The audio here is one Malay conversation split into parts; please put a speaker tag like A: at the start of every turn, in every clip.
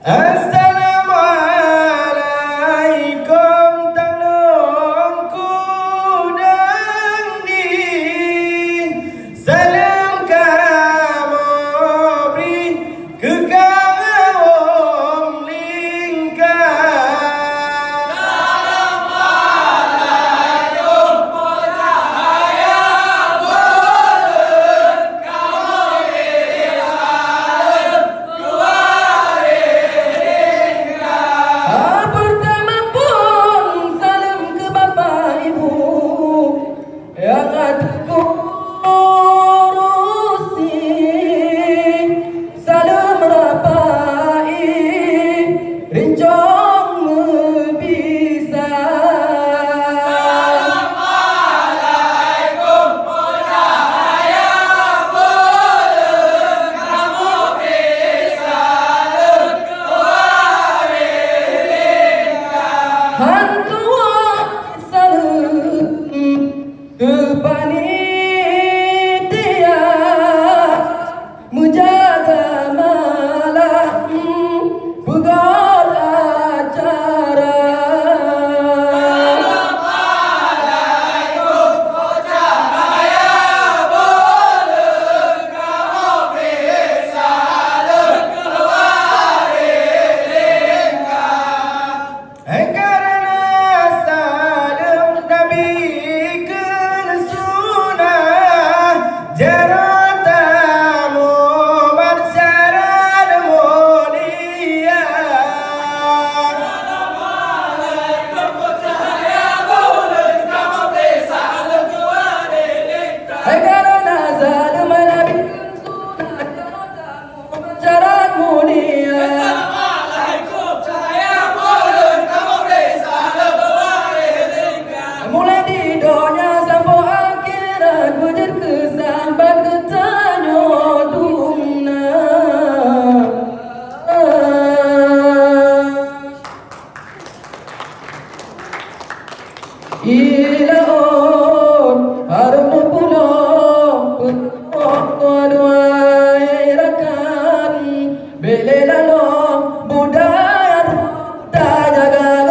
A: Assalamualaikum tangungku dan di salam kamu beri ke kaum lingkar. Assalamualaikum cahaya bulan kamu beri salam keluar pertama pun salam ke bapa ibu yang aku urusi, salam rapai rincong bisa. Assalamualaikum cahaya bulan kamu bisa keluar hantua salam ke panitia menjaga malam pugar acara. Assalamualaikum cahaya bulan kamu bisa keluar karena salam Nabi kesunah jaratamu bersyarat mulia. Assalamualaikum cahaya bulan kamu bisa keluar karena salam Nabi kesunah jaratamu bersyarat mulia. Mulai di dunia sampai akhirat wujud kesambat ketanyo dumna. Ilaon harum pulau penuai rakan belelalo budaya tak jaga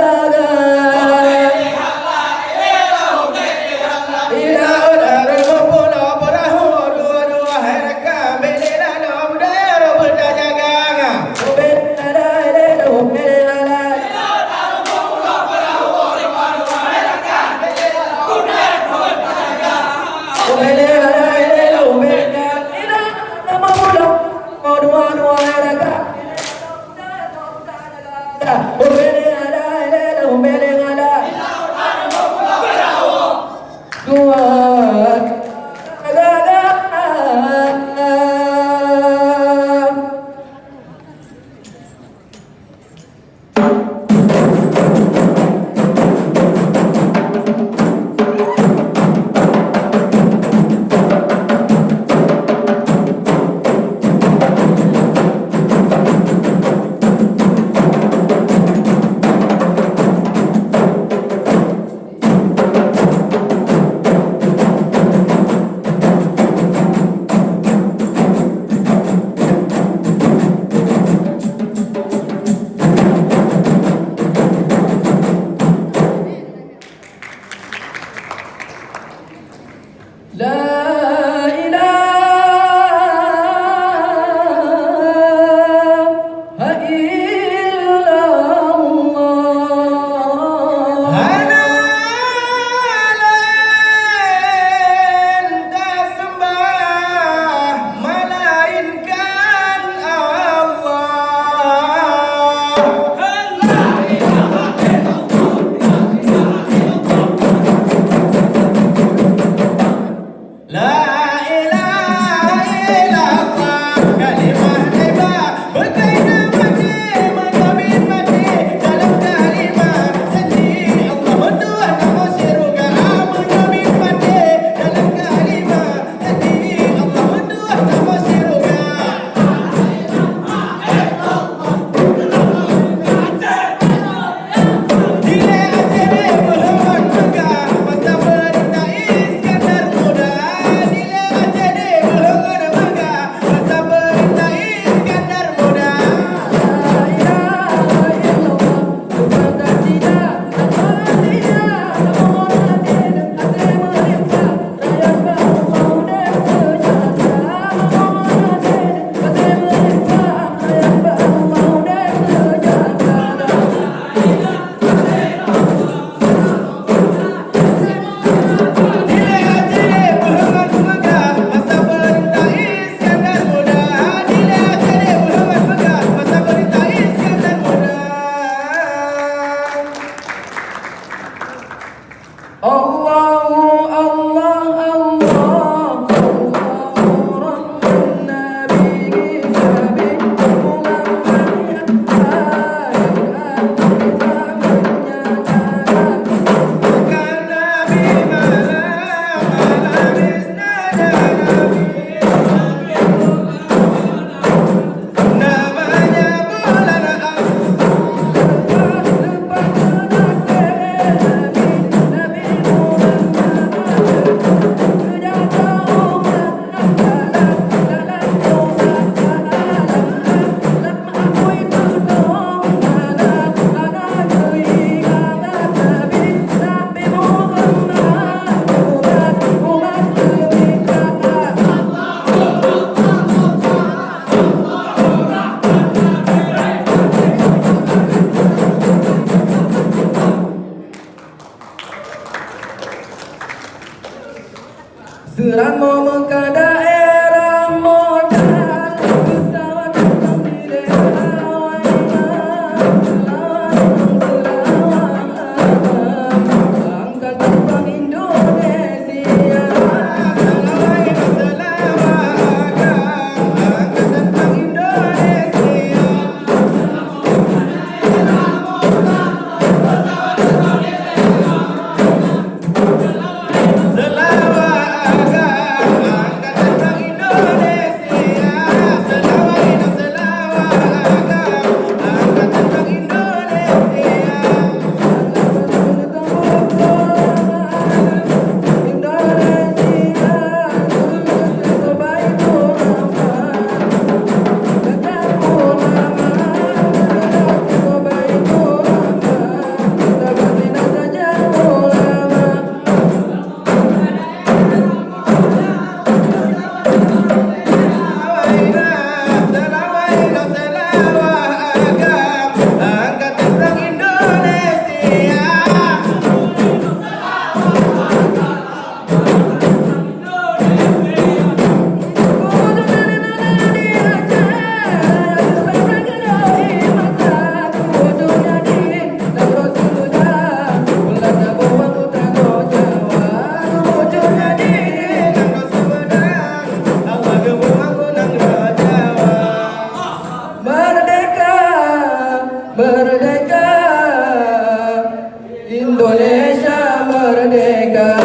A: Indonesia merdeka,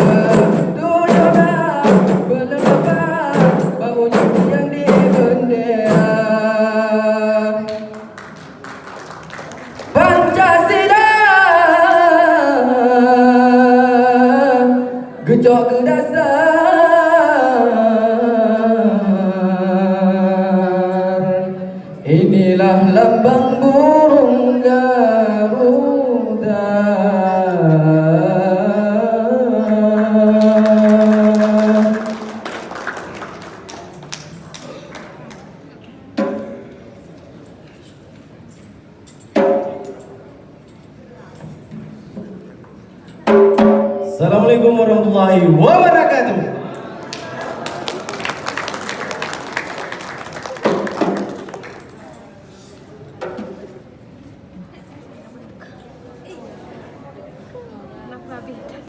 A: dunia berlebar baunya yang di bendera. Pancasila gejok ke dasar. Inilah lambang burung Garuda.
B: Assalamualaikum warahmatullahi wabarakatuh.